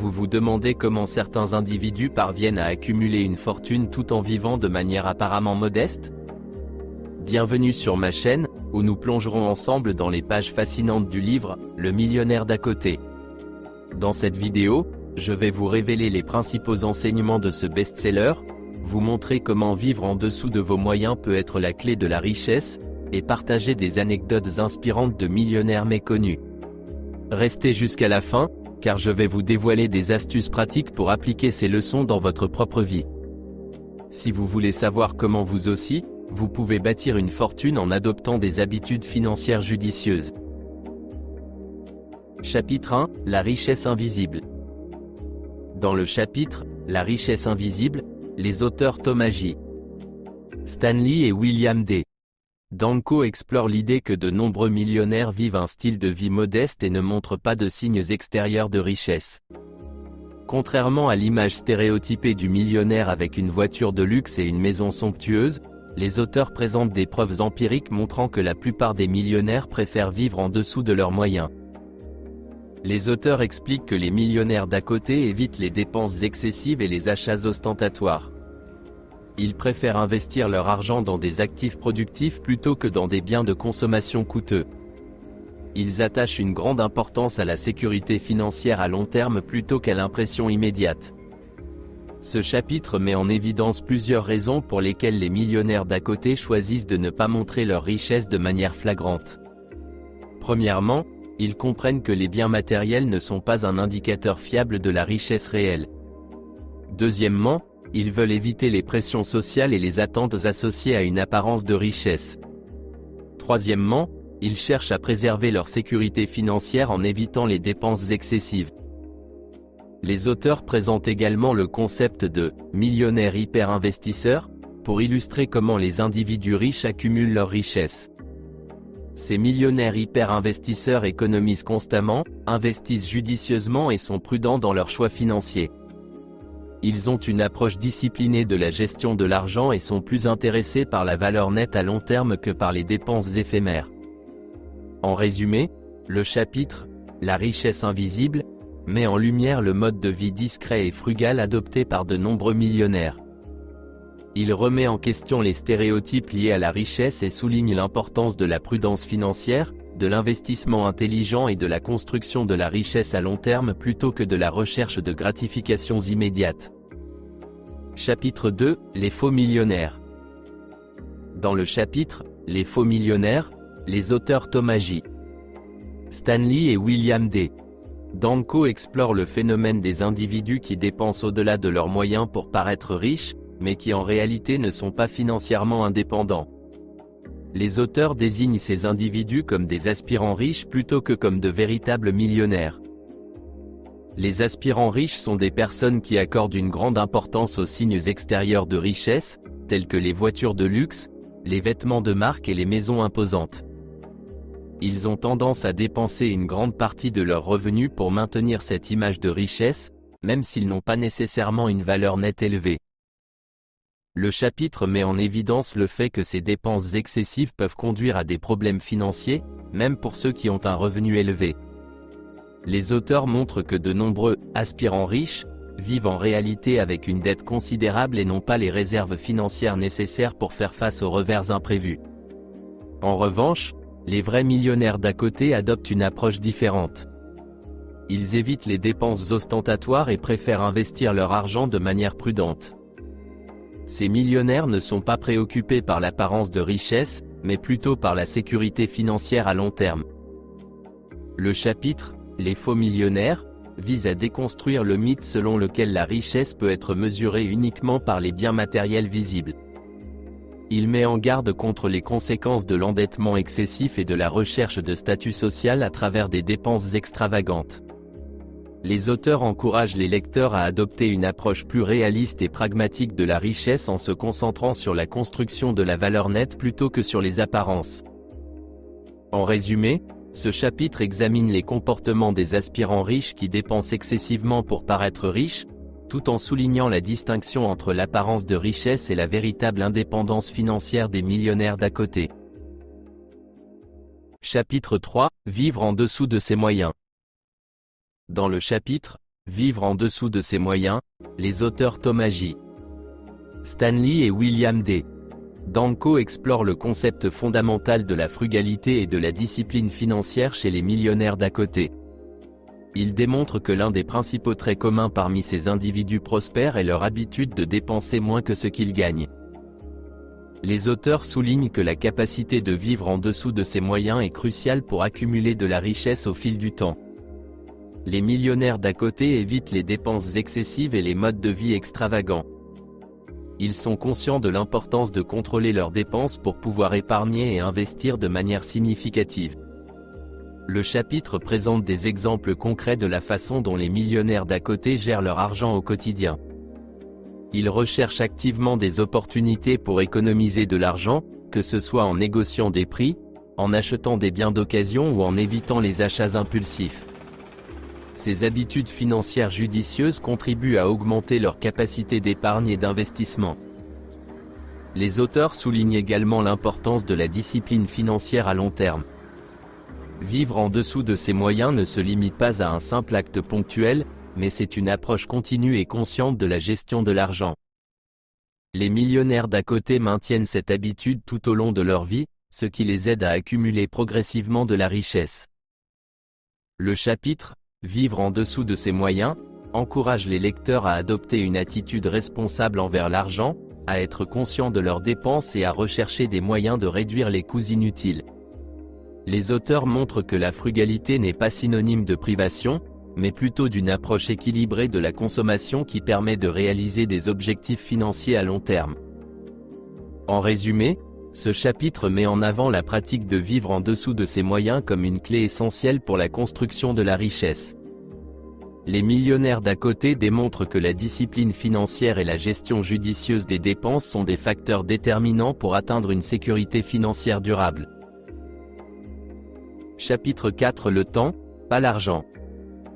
Vous vous demandez comment certains individus parviennent à accumuler une fortune tout en vivant de manière apparemment modeste? Bienvenue sur ma chaîne, où nous plongerons ensemble dans les pages fascinantes du livre « Le millionnaire d'à côté ». Dans cette vidéo, je vais vous révéler les principaux enseignements de ce best-seller, vous montrer comment vivre en dessous de vos moyens peut être la clé de la richesse, et partager des anecdotes inspirantes de millionnaires méconnus. Restez jusqu'à la fin, car je vais vous dévoiler des astuces pratiques pour appliquer ces leçons dans votre propre vie. Si vous voulez savoir comment vous aussi, vous pouvez bâtir une fortune en adoptant des habitudes financières judicieuses. Chapitre 1, la richesse invisible. Dans le chapitre « La richesse invisible », les auteurs Thomas J. Stanley et William D. Danko explorent l'idée que de nombreux millionnaires vivent un style de vie modeste et ne montrent pas de signes extérieurs de richesse. Contrairement à l'image stéréotypée du millionnaire avec une voiture de luxe et une maison somptueuse, les auteurs présentent des preuves empiriques montrant que la plupart des millionnaires préfèrent vivre en dessous de leurs moyens. Les auteurs expliquent que les millionnaires d'à côté évitent les dépenses excessives et les achats ostentatoires. Ils préfèrent investir leur argent dans des actifs productifs plutôt que dans des biens de consommation coûteux. Ils attachent une grande importance à la sécurité financière à long terme plutôt qu'à l'impression immédiate. Ce chapitre met en évidence plusieurs raisons pour lesquelles les millionnaires d'à côté choisissent de ne pas montrer leur richesse de manière flagrante. Premièrement, ils comprennent que les biens matériels ne sont pas un indicateur fiable de la richesse réelle. Deuxièmement, ils veulent éviter les pressions sociales et les attentes associées à une apparence de richesse. Troisièmement, ils cherchent à préserver leur sécurité financière en évitant les dépenses excessives. Les auteurs présentent également le concept de « millionnaire hyper-investisseur » pour illustrer comment les individus riches accumulent leur richesse. Ces millionnaires hyper-investisseurs économisent constamment, investissent judicieusement et sont prudents dans leurs choix financiers. Ils ont une approche disciplinée de la gestion de l'argent et sont plus intéressés par la valeur nette à long terme que par les dépenses éphémères. En résumé, le chapitre « La richesse invisible » met en lumière le mode de vie discret et frugal adopté par de nombreux millionnaires. Il remet en question les stéréotypes liés à la richesse et souligne l'importance de la prudence financière, de l'investissement intelligent et de la construction de la richesse à long terme plutôt que de la recherche de gratifications immédiates. Chapitre 2, les faux millionnaires. Dans le chapitre « Les faux millionnaires », les auteurs Thomas J. Stanley et William D. Danko explorent le phénomène des individus qui dépensent au-delà de leurs moyens pour paraître riches, mais qui en réalité ne sont pas financièrement indépendants. Les auteurs désignent ces individus comme des aspirants riches plutôt que comme de véritables millionnaires. Les aspirants riches sont des personnes qui accordent une grande importance aux signes extérieurs de richesse, tels que les voitures de luxe, les vêtements de marque et les maisons imposantes. Ils ont tendance à dépenser une grande partie de leurs revenus pour maintenir cette image de richesse, même s'ils n'ont pas nécessairement une valeur nette élevée. Le chapitre met en évidence le fait que ces dépenses excessives peuvent conduire à des problèmes financiers, même pour ceux qui ont un revenu élevé. Les auteurs montrent que de nombreux « aspirants riches » vivent en réalité avec une dette considérable et n'ont pas les réserves financières nécessaires pour faire face aux revers imprévus. En revanche, les vrais millionnaires d'à côté adoptent une approche différente. Ils évitent les dépenses ostentatoires et préfèrent investir leur argent de manière prudente. Ces millionnaires ne sont pas préoccupés par l'apparence de richesse, mais plutôt par la sécurité financière à long terme. Le chapitre « Les faux millionnaires » vise à déconstruire le mythe selon lequel la richesse peut être mesurée uniquement par les biens matériels visibles. Il met en garde contre les conséquences de l'endettement excessif et de la recherche de statut social à travers des dépenses extravagantes. Les auteurs encouragent les lecteurs à adopter une approche plus réaliste et pragmatique de la richesse en se concentrant sur la construction de la valeur nette plutôt que sur les apparences. En résumé, ce chapitre examine les comportements des aspirants riches qui dépensent excessivement pour paraître riches, tout en soulignant la distinction entre l'apparence de richesse et la véritable indépendance financière des millionnaires d'à côté. Chapitre 3, vivre en dessous de ses moyens. Dans le chapitre Vivre en dessous de ses moyens, les auteurs Thomas J. Stanley et William D. Danko explorent le concept fondamental de la frugalité et de la discipline financière chez les millionnaires d'à côté. Ils démontrent que l'un des principaux traits communs parmi ces individus prospères est leur habitude de dépenser moins que ce qu'ils gagnent. Les auteurs soulignent que la capacité de vivre en dessous de ses moyens est cruciale pour accumuler de la richesse au fil du temps. Les millionnaires d'à côté évitent les dépenses excessives et les modes de vie extravagants. Ils sont conscients de l'importance de contrôler leurs dépenses pour pouvoir épargner et investir de manière significative. Le chapitre présente des exemples concrets de la façon dont les millionnaires d'à côté gèrent leur argent au quotidien. Ils recherchent activement des opportunités pour économiser de l'argent, que ce soit en négociant des prix, en achetant des biens d'occasion ou en évitant les achats impulsifs. Ces habitudes financières judicieuses contribuent à augmenter leur capacité d'épargne et d'investissement. Les auteurs soulignent également l'importance de la discipline financière à long terme. Vivre en dessous de ses moyens ne se limite pas à un simple acte ponctuel, mais c'est une approche continue et consciente de la gestion de l'argent. Les millionnaires d'à côté maintiennent cette habitude tout au long de leur vie, ce qui les aide à accumuler progressivement de la richesse. Le chapitre « Vivre en dessous de ses moyens » encourage les lecteurs à adopter une attitude responsable envers l'argent, à être conscients de leurs dépenses et à rechercher des moyens de réduire les coûts inutiles. Les auteurs montrent que la frugalité n'est pas synonyme de privation, mais plutôt d'une approche équilibrée de la consommation qui permet de réaliser des objectifs financiers à long terme. En résumé, ce chapitre met en avant la pratique de vivre en dessous de ses moyens comme une clé essentielle pour la construction de la richesse. Les millionnaires d'à côté démontrent que la discipline financière et la gestion judicieuse des dépenses sont des facteurs déterminants pour atteindre une sécurité financière durable. Chapitre 4 Le temps, pas l'argent.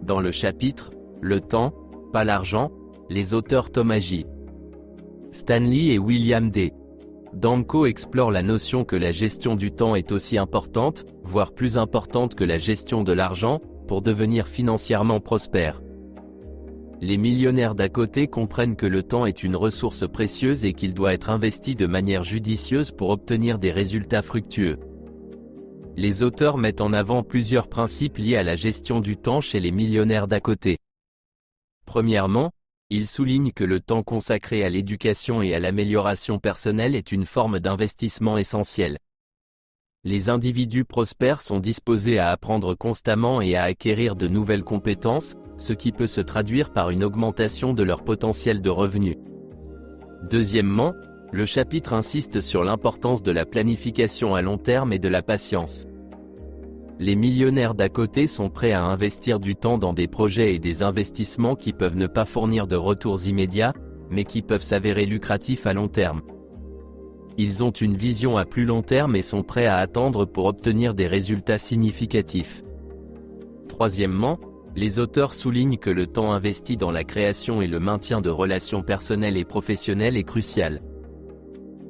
Dans le chapitre « Le temps, pas l'argent », les auteurs Thomas J. Stanley et William D. Danko explorent la notion que la gestion du temps est aussi importante, voire plus importante que la gestion de l'argent, pour devenir financièrement prospère. Les millionnaires d'à côté comprennent que le temps est une ressource précieuse et qu'il doit être investi de manière judicieuse pour obtenir des résultats fructueux. Les auteurs mettent en avant plusieurs principes liés à la gestion du temps chez les millionnaires d'à côté. Premièrement, ils soulignent que le temps consacré à l'éducation et à l'amélioration personnelle est une forme d'investissement essentielle. Les individus prospères sont disposés à apprendre constamment et à acquérir de nouvelles compétences, ce qui peut se traduire par une augmentation de leur potentiel de revenus. Deuxièmement, le chapitre insiste sur l'importance de la planification à long terme et de la patience. Les millionnaires d'à côté sont prêts à investir du temps dans des projets et des investissements qui peuvent ne pas fournir de retours immédiats, mais qui peuvent s'avérer lucratifs à long terme. Ils ont une vision à plus long terme et sont prêts à attendre pour obtenir des résultats significatifs. Troisièmement, les auteurs soulignent que le temps investi dans la création et le maintien de relations personnelles et professionnelles est crucial.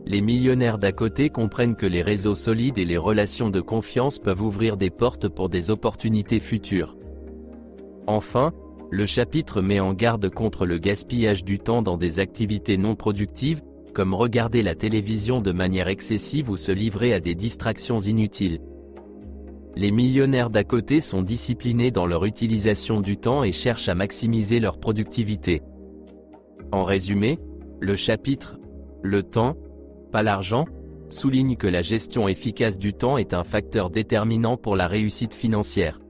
Les millionnaires d'à côté comprennent que les réseaux solides et les relations de confiance peuvent ouvrir des portes pour des opportunités futures. Enfin, le chapitre met en garde contre le gaspillage du temps dans des activités non productives, comme regarder la télévision de manière excessive ou se livrer à des distractions inutiles. Les millionnaires d'à côté sont disciplinés dans leur utilisation du temps et cherchent à maximiser leur productivité. En résumé, le chapitre « Le temps, pas l'argent » souligne que la gestion efficace du temps est un facteur déterminant pour la réussite financière.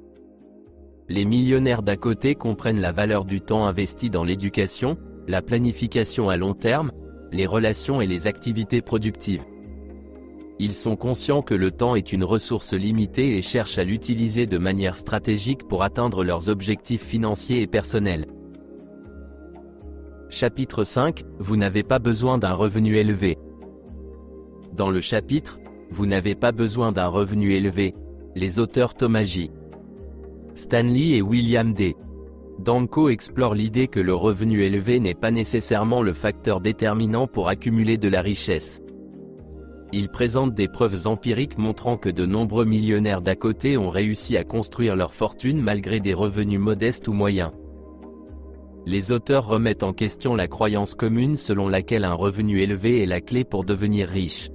Les millionnaires d'à côté comprennent la valeur du temps investi dans l'éducation, la planification à long terme, les relations et les activités productives. Ils sont conscients que le temps est une ressource limitée et cherchent à l'utiliser de manière stratégique pour atteindre leurs objectifs financiers et personnels. Chapitre 5 « Vous n'avez pas besoin d'un revenu élevé ». Dans le chapitre « Vous n'avez pas besoin d'un revenu élevé », les auteurs Thomas J. Stanley et William D. Danko explorent l'idée que le revenu élevé n'est pas nécessairement le facteur déterminant pour accumuler de la richesse. Ils présentent des preuves empiriques montrant que de nombreux millionnaires d'à côté ont réussi à construire leur fortune malgré des revenus modestes ou moyens. Les auteurs remettent en question la croyance commune selon laquelle un revenu élevé est la clé pour devenir riche.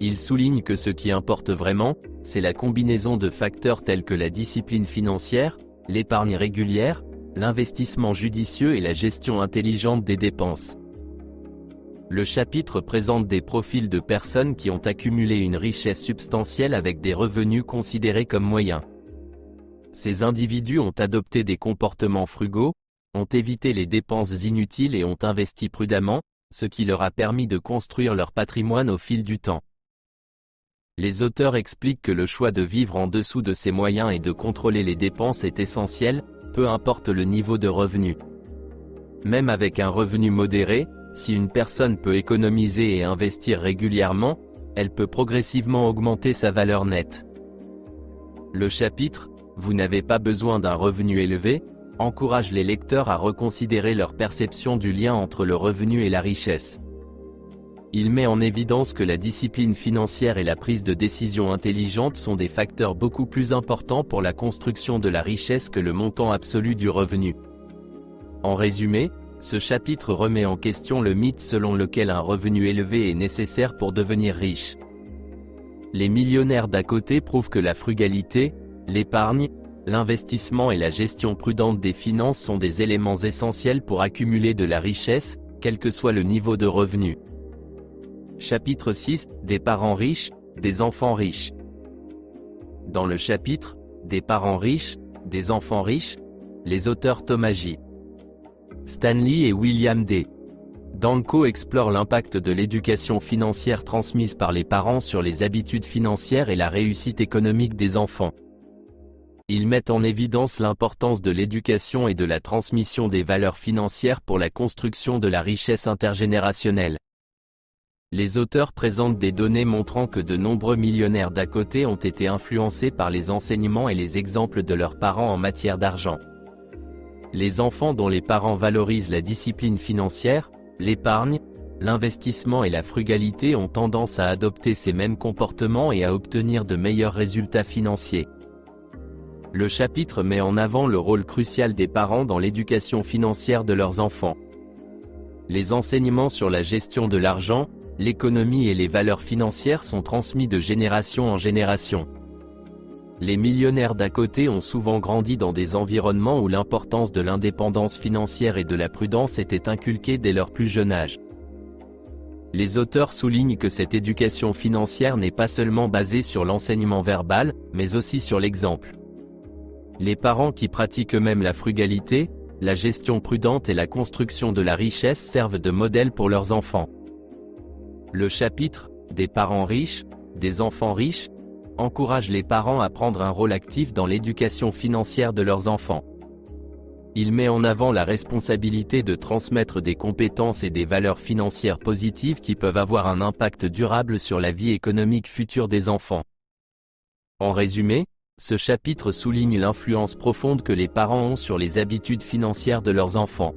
Ils soulignent que ce qui importe vraiment, c'est la combinaison de facteurs tels que la discipline financière, l'épargne régulière, l'investissement judicieux et la gestion intelligente des dépenses. Le chapitre présente des profils de personnes qui ont accumulé une richesse substantielle avec des revenus considérés comme moyens. Ces individus ont adopté des comportements frugaux, ont évité les dépenses inutiles et ont investi prudemment, ce qui leur a permis de construire leur patrimoine au fil du temps. Les auteurs expliquent que le choix de vivre en dessous de ses moyens et de contrôler les dépenses est essentiel, peu importe le niveau de revenu. Même avec un revenu modéré, si une personne peut économiser et investir régulièrement, elle peut progressivement augmenter sa valeur nette. Le chapitre « Vous n'avez pas besoin d'un revenu élevé » encourage les lecteurs à reconsidérer leur perception du lien entre le revenu et la richesse. Il met en évidence que la discipline financière et la prise de décision intelligente sont des facteurs beaucoup plus importants pour la construction de la richesse que le montant absolu du revenu. En résumé, ce chapitre remet en question le mythe selon lequel un revenu élevé est nécessaire pour devenir riche. Les millionnaires d'à côté prouvent que la frugalité, l'épargne, l'investissement et la gestion prudente des finances sont des éléments essentiels pour accumuler de la richesse, quel que soit le niveau de revenu. Chapitre 6, des parents riches, des enfants riches. Dans le chapitre « Des parents riches, des enfants riches », les auteurs Thomas J. Stanley et William D. Danko explorent l'impact de l'éducation financière transmise par les parents sur les habitudes financières et la réussite économique des enfants. Ils mettent en évidence l'importance de l'éducation et de la transmission des valeurs financières pour la construction de la richesse intergénérationnelle. Les auteurs présentent des données montrant que de nombreux millionnaires d'à côté ont été influencés par les enseignements et les exemples de leurs parents en matière d'argent. Les enfants dont les parents valorisent la discipline financière, l'épargne, l'investissement et la frugalité ont tendance à adopter ces mêmes comportements et à obtenir de meilleurs résultats financiers. Le chapitre met en avant le rôle crucial des parents dans l'éducation financière de leurs enfants. Les enseignements sur la gestion de l'argent, l'économie et les valeurs financières sont transmis de génération en génération. Les millionnaires d'à côté ont souvent grandi dans des environnements où l'importance de l'indépendance financière et de la prudence était inculquée dès leur plus jeune âge. Les auteurs soulignent que cette éducation financière n'est pas seulement basée sur l'enseignement verbal, mais aussi sur l'exemple. Les parents qui pratiquent eux-mêmes la frugalité, la gestion prudente et la construction de la richesse servent de modèle pour leurs enfants. Le chapitre « Des parents riches, des enfants riches » encourage les parents à prendre un rôle actif dans l'éducation financière de leurs enfants. Il met en avant la responsabilité de transmettre des compétences et des valeurs financières positives qui peuvent avoir un impact durable sur la vie économique future des enfants. En résumé, ce chapitre souligne l'influence profonde que les parents ont sur les habitudes financières de leurs enfants.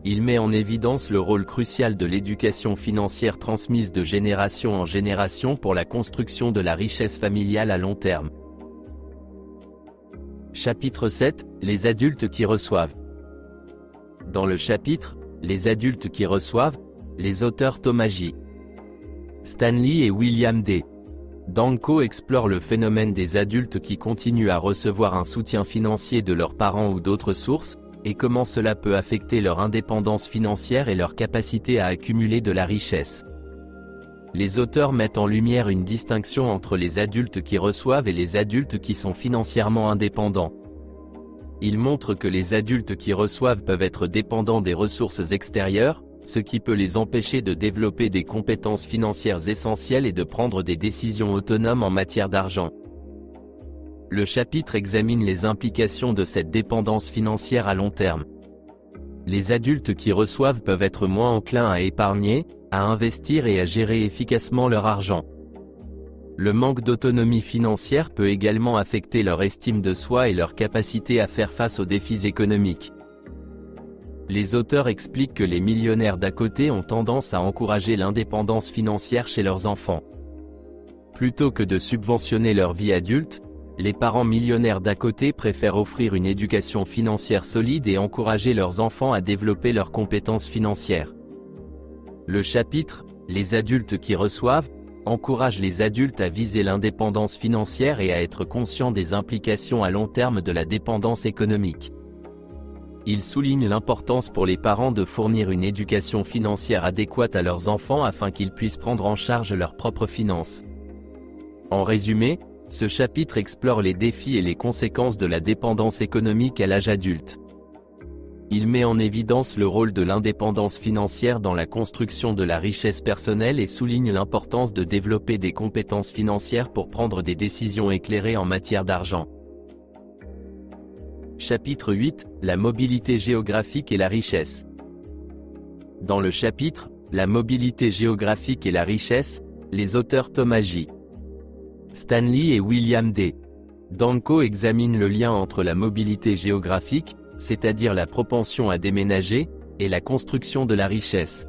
Il met en évidence le rôle crucial de l'éducation financière transmise de génération en génération pour la construction de la richesse familiale à long terme. Chapitre 7, les adultes qui reçoivent. Dans le chapitre « Les adultes qui reçoivent », les auteurs Thomas J. Stanley et William D. Danko explorent le phénomène des adultes qui continuent à recevoir un soutien financier de leurs parents ou d'autres sources, et comment cela peut affecter leur indépendance financière et leur capacité à accumuler de la richesse. Les auteurs mettent en lumière une distinction entre les adultes qui reçoivent et les adultes qui sont financièrement indépendants. Ils montrent que les adultes qui reçoivent peuvent être dépendants des ressources extérieures, ce qui peut les empêcher de développer des compétences financières essentielles et de prendre des décisions autonomes en matière d'argent. Le chapitre examine les implications de cette dépendance financière à long terme. Les adultes qui reçoivent peuvent être moins enclins à épargner, à investir et à gérer efficacement leur argent. Le manque d'autonomie financière peut également affecter leur estime de soi et leur capacité à faire face aux défis économiques. Les auteurs expliquent que les millionnaires d'à côté ont tendance à encourager l'indépendance financière chez leurs enfants. Plutôt que de subventionner leur vie adulte, les parents millionnaires d'à côté préfèrent offrir une éducation financière solide et encourager leurs enfants à développer leurs compétences financières. Le chapitre « Les adultes qui reçoivent » encourage les adultes à viser l'indépendance financière et à être conscients des implications à long terme de la dépendance économique. Il souligne l'importance pour les parents de fournir une éducation financière adéquate à leurs enfants afin qu'ils puissent prendre en charge leurs propres finances. En résumé, ce chapitre explore les défis et les conséquences de la dépendance économique à l'âge adulte. Il met en évidence le rôle de l'indépendance financière dans la construction de la richesse personnelle et souligne l'importance de développer des compétences financières pour prendre des décisions éclairées en matière d'argent. Chapitre 8, la mobilité géographique et la richesse. Dans le chapitre « La mobilité géographique et la richesse », les auteurs Thomas J. Stanley et William D. Danko examinent le lien entre la mobilité géographique, c'est-à-dire la propension à déménager, et la construction de la richesse.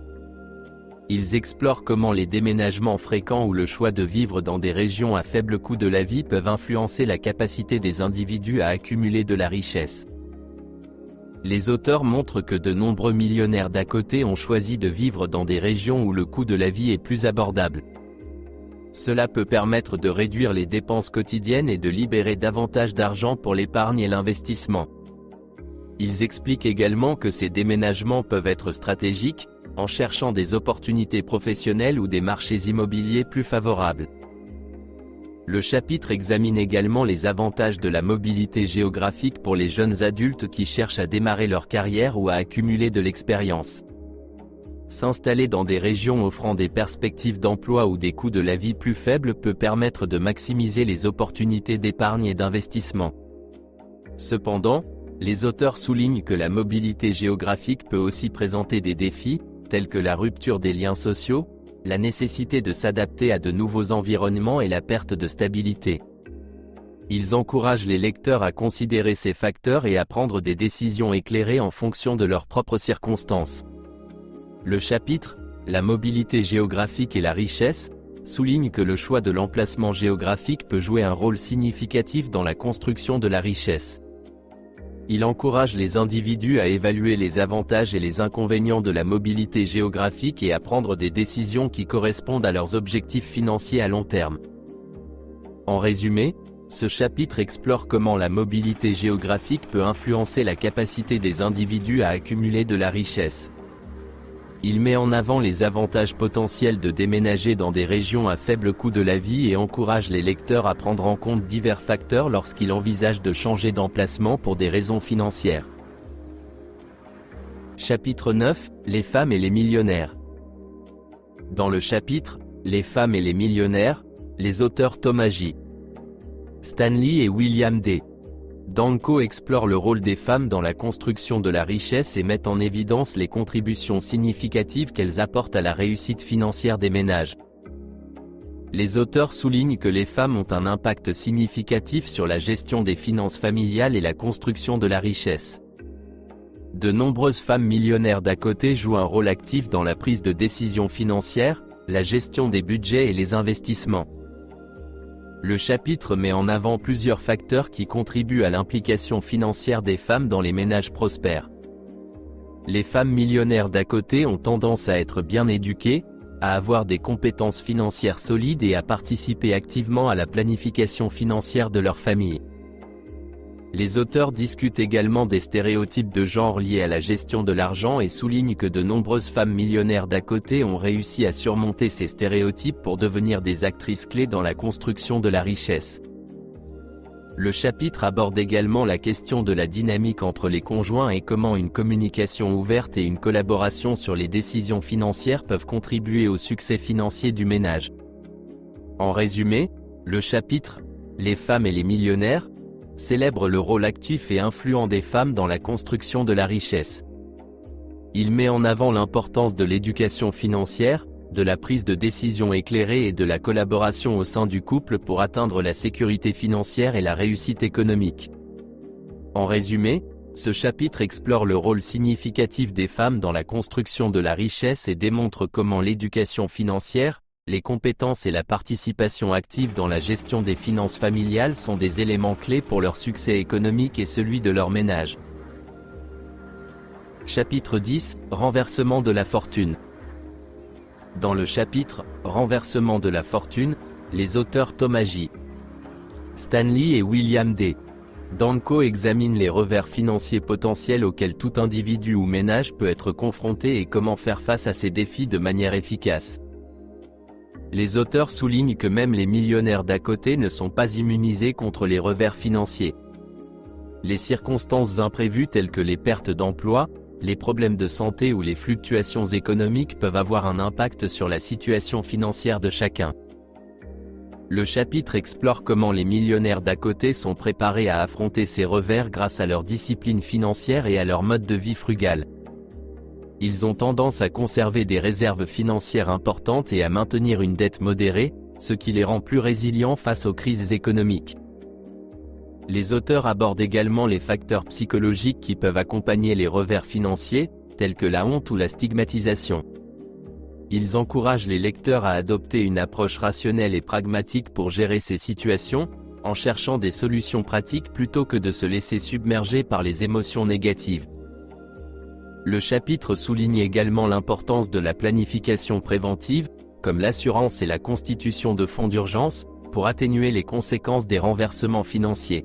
Ils explorent comment les déménagements fréquents ou le choix de vivre dans des régions à faible coût de la vie peuvent influencer la capacité des individus à accumuler de la richesse. Les auteurs montrent que de nombreux millionnaires d'à côté ont choisi de vivre dans des régions où le coût de la vie est plus abordable. Cela peut permettre de réduire les dépenses quotidiennes et de libérer davantage d'argent pour l'épargne et l'investissement. Ils expliquent également que ces déménagements peuvent être stratégiques, en cherchant des opportunités professionnelles ou des marchés immobiliers plus favorables. Le chapitre examine également les avantages de la mobilité géographique pour les jeunes adultes qui cherchent à démarrer leur carrière ou à accumuler de l'expérience. S'installer dans des régions offrant des perspectives d'emploi ou des coûts de la vie plus faibles peut permettre de maximiser les opportunités d'épargne et d'investissement. Cependant, les auteurs soulignent que la mobilité géographique peut aussi présenter des défis, tels que la rupture des liens sociaux, la nécessité de s'adapter à de nouveaux environnements et la perte de stabilité. Ils encouragent les lecteurs à considérer ces facteurs et à prendre des décisions éclairées en fonction de leurs propres circonstances. Le chapitre « La mobilité géographique et la richesse » souligne que le choix de l'emplacement géographique peut jouer un rôle significatif dans la construction de la richesse. Il encourage les individus à évaluer les avantages et les inconvénients de la mobilité géographique et à prendre des décisions qui correspondent à leurs objectifs financiers à long terme. En résumé, ce chapitre explore comment la mobilité géographique peut influencer la capacité des individus à accumuler de la richesse. Il met en avant les avantages potentiels de déménager dans des régions à faible coût de la vie et encourage les lecteurs à prendre en compte divers facteurs lorsqu'ils envisagent de changer d'emplacement pour des raisons financières. Chapitre 9, les femmes et les millionnaires. Dans le chapitre « Les femmes et les millionnaires », les auteurs Thomas J. Stanley et William D. Danko explore le rôle des femmes dans la construction de la richesse et met en évidence les contributions significatives qu'elles apportent à la réussite financière des ménages. Les auteurs soulignent que les femmes ont un impact significatif sur la gestion des finances familiales et la construction de la richesse. De nombreuses femmes millionnaires d'à côté jouent un rôle actif dans la prise de décisions financières, la gestion des budgets et les investissements. Le chapitre met en avant plusieurs facteurs qui contribuent à l'implication financière des femmes dans les ménages prospères. Les femmes millionnaires d'à côté ont tendance à être bien éduquées, à avoir des compétences financières solides et à participer activement à la planification financière de leur famille. Les auteurs discutent également des stéréotypes de genre liés à la gestion de l'argent et soulignent que de nombreuses femmes millionnaires d'à côté ont réussi à surmonter ces stéréotypes pour devenir des actrices clés dans la construction de la richesse. Le chapitre aborde également la question de la dynamique entre les conjoints et comment une communication ouverte et une collaboration sur les décisions financières peuvent contribuer au succès financier du ménage. En résumé, le chapitre « Les femmes et les millionnaires » célèbre le rôle actif et influent des femmes dans la construction de la richesse. Il met en avant l'importance de l'éducation financière, de la prise de décision éclairée et de la collaboration au sein du couple pour atteindre la sécurité financière et la réussite économique. En résumé, ce chapitre explore le rôle significatif des femmes dans la construction de la richesse et démontre comment l'éducation financière, les compétences et la participation active dans la gestion des finances familiales sont des éléments clés pour leur succès économique et celui de leur ménage. Chapitre 10, Renversement de la fortune. Dans le chapitre « Renversement de la fortune », les auteurs Thomas J. Stanley et William D. Danko examinent les revers financiers potentiels auxquels tout individu ou ménage peut être confronté et comment faire face à ces défis de manière efficace. Les auteurs soulignent que même les millionnaires d'à côté ne sont pas immunisés contre les revers financiers. Les circonstances imprévues telles que les pertes d'emploi, les problèmes de santé ou les fluctuations économiques peuvent avoir un impact sur la situation financière de chacun. Le chapitre explore comment les millionnaires d'à côté sont préparés à affronter ces revers grâce à leur discipline financière et à leur mode de vie frugal. Ils ont tendance à conserver des réserves financières importantes et à maintenir une dette modérée, ce qui les rend plus résilients face aux crises économiques. Les auteurs abordent également les facteurs psychologiques qui peuvent accompagner les revers financiers, tels que la honte ou la stigmatisation. Ils encouragent les lecteurs à adopter une approche rationnelle et pragmatique pour gérer ces situations, en cherchant des solutions pratiques plutôt que de se laisser submerger par les émotions négatives. Le chapitre souligne également l'importance de la planification préventive, comme l'assurance et la constitution de fonds d'urgence, pour atténuer les conséquences des renversements financiers.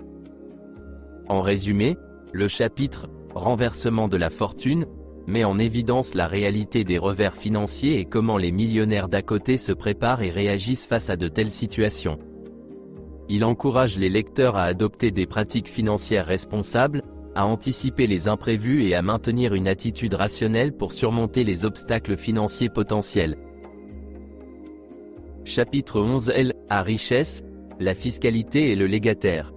En résumé, le chapitre « Renversement de la fortune » met en évidence la réalité des revers financiers et comment les millionnaires d'à côté se préparent et réagissent face à de telles situations. Il encourage les lecteurs à adopter des pratiques financières responsables, à anticiper les imprévus et à maintenir une attitude rationnelle pour surmonter les obstacles financiers potentiels. Chapitre 11 La richesse, la fiscalité et le légataire.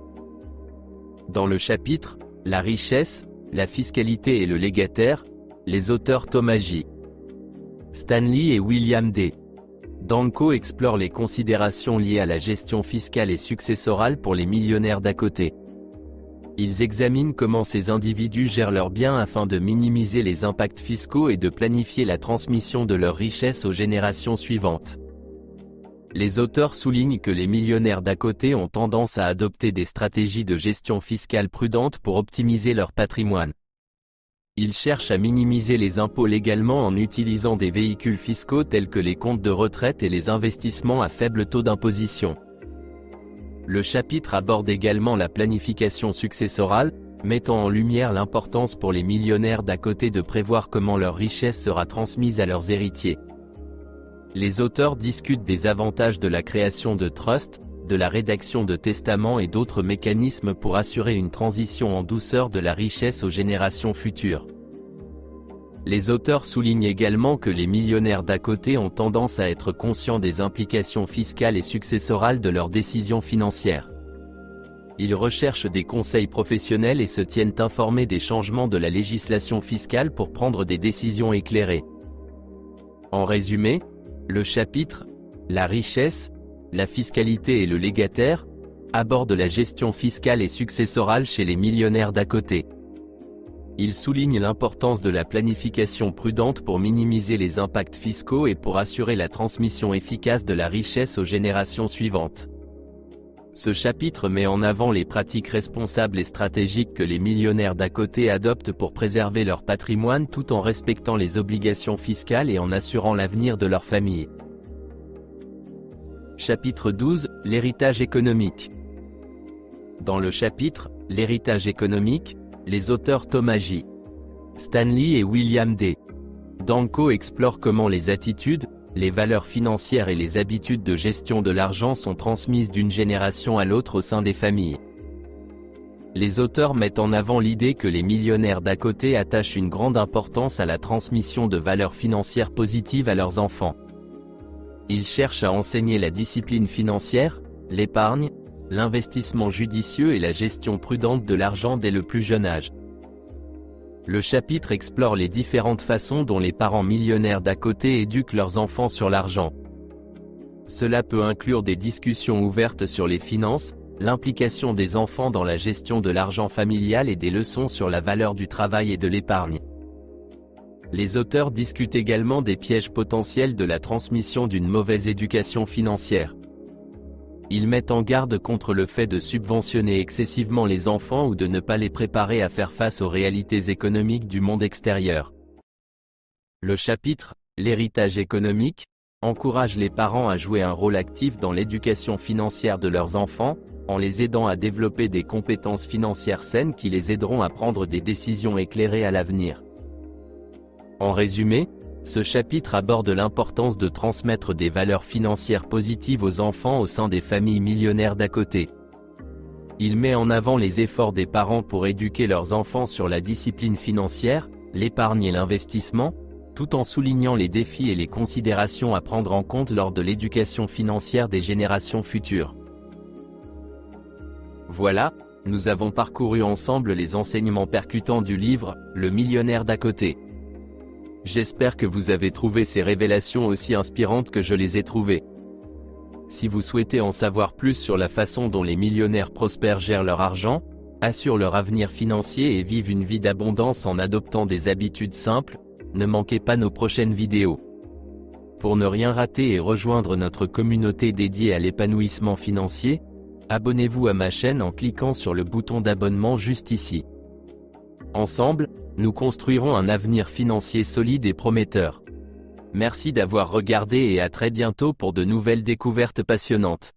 Dans le chapitre « La richesse, la fiscalité et le légataire », les auteurs Thomas J. Stanley et William D. Danko explorent les considérations liées à la gestion fiscale et successorale pour les millionnaires d'à côté. Ils examinent comment ces individus gèrent leurs biens afin de minimiser les impacts fiscaux et de planifier la transmission de leur richesse aux générations suivantes. Les auteurs soulignent que les millionnaires d'à côté ont tendance à adopter des stratégies de gestion fiscale prudentes pour optimiser leur patrimoine. Ils cherchent à minimiser les impôts légalement en utilisant des véhicules fiscaux tels que les comptes de retraite et les investissements à faible taux d'imposition. Le chapitre aborde également la planification successorale, mettant en lumière l'importance pour les millionnaires d'à côté de prévoir comment leur richesse sera transmise à leurs héritiers. Les auteurs discutent des avantages de la création de trusts, de la rédaction de testaments et d'autres mécanismes pour assurer une transition en douceur de la richesse aux générations futures. Les auteurs soulignent également que les millionnaires d'à côté ont tendance à être conscients des implications fiscales et successorales de leurs décisions financières. Ils recherchent des conseils professionnels et se tiennent informés des changements de la législation fiscale pour prendre des décisions éclairées. En résumé, le chapitre « La richesse, la fiscalité et le légataire » aborde la gestion fiscale et successorale chez les millionnaires d'à côté. Il souligne l'importance de la planification prudente pour minimiser les impacts fiscaux et pour assurer la transmission efficace de la richesse aux générations suivantes. Ce chapitre met en avant les pratiques responsables et stratégiques que les millionnaires d'à côté adoptent pour préserver leur patrimoine tout en respectant les obligations fiscales et en assurant l'avenir de leur famille. Chapitre 12 – L'héritage économique. Dans le chapitre « L'héritage économique », les auteurs Thomas J. Stanley et William D. Danko explorent comment les attitudes, les valeurs financières et les habitudes de gestion de l'argent sont transmises d'une génération à l'autre au sein des familles. Les auteurs mettent en avant l'idée que les millionnaires d'à côté attachent une grande importance à la transmission de valeurs financières positives à leurs enfants. Ils cherchent à enseigner la discipline financière, l'épargne, l'investissement judicieux et la gestion prudente de l'argent dès le plus jeune âge. Le chapitre explore les différentes façons dont les parents millionnaires d'à côté éduquent leurs enfants sur l'argent. Cela peut inclure des discussions ouvertes sur les finances, l'implication des enfants dans la gestion de l'argent familial et des leçons sur la valeur du travail et de l'épargne. Les auteurs discutent également des pièges potentiels de la transmission d'une mauvaise éducation financière. Ils mettent en garde contre le fait de subventionner excessivement les enfants ou de ne pas les préparer à faire face aux réalités économiques du monde extérieur. Le chapitre « L'héritage économique » encourage les parents à jouer un rôle actif dans l'éducation financière de leurs enfants, en les aidant à développer des compétences financières saines qui les aideront à prendre des décisions éclairées à l'avenir. En résumé, ce chapitre aborde l'importance de transmettre des valeurs financières positives aux enfants au sein des familles millionnaires d'à côté. Il met en avant les efforts des parents pour éduquer leurs enfants sur la discipline financière, l'épargne et l'investissement, tout en soulignant les défis et les considérations à prendre en compte lors de l'éducation financière des générations futures. Voilà, nous avons parcouru ensemble les enseignements percutants du livre « Le millionnaire d'à côté ». J'espère que vous avez trouvé ces révélations aussi inspirantes que je les ai trouvées. Si vous souhaitez en savoir plus sur la façon dont les millionnaires prospères gèrent leur argent, assurent leur avenir financier et vivent une vie d'abondance en adoptant des habitudes simples, ne manquez pas nos prochaines vidéos. Pour ne rien rater et rejoindre notre communauté dédiée à l'épanouissement financier, abonnez-vous à ma chaîne en cliquant sur le bouton d'abonnement juste ici. Ensemble, nous construirons un avenir financier solide et prometteur. Merci d'avoir regardé et à très bientôt pour de nouvelles découvertes passionnantes.